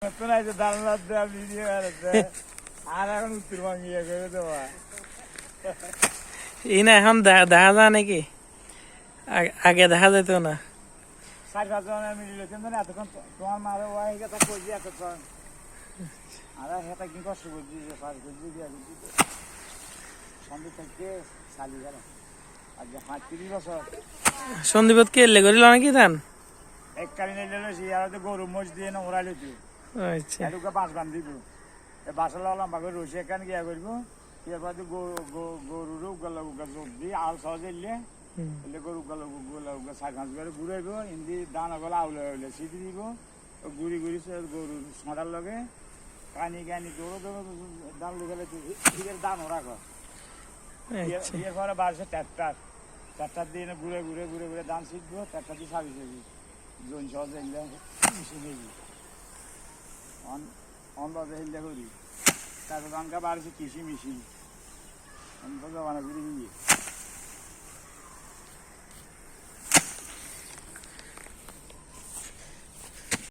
এখন দেখা যায় নাকি? আগে দেখা যেত না। 4-5 জন মিলে এতক্ষণ তোমার মারে ওয়াই কথা কইছি এতক্ষণ আর হেতা কি কষ্ট করছি যে পার করছি দিয়া করছি সন্ধে থেকে চালি গেল আজ 35 বছর সন্দীপত কে এলে করিল নাকি ধান এক কালি নিলে লইছি আর গরু মোষ দিয়ে না ওরাইলে তুই আচ্ছা এটুকু বাঁশ বান্ধিব বাঁশ লম্বা করে রসি এখান গিয়া করব এরপর গরুর উগাল উগা জোর দিয়ে আল সহজে এলে গরু গলা 4-5 করে ঘুরাইব ইন্দি দানা গলা আউলে আউলে সিটি দিব ঘুরি ঘুরি গরুর ছড়ার লগে কানি কানি দৌড়ো দান লুকালে ঠিকের দান রাখ এরপরে বাড়ছে ট্রাক্টার দিয়ে ঘুরে ঘুরে ঘুরে ঘুরে দান শিখবো ট্রাক্টার দিয়ে সাবি যাবি জোন সহজে এলে মেশিন হেবি অন্দাজে হেললে করি তারপর গানকা বাড়ছে কৃষি মেশিন অন্ত জমানা করি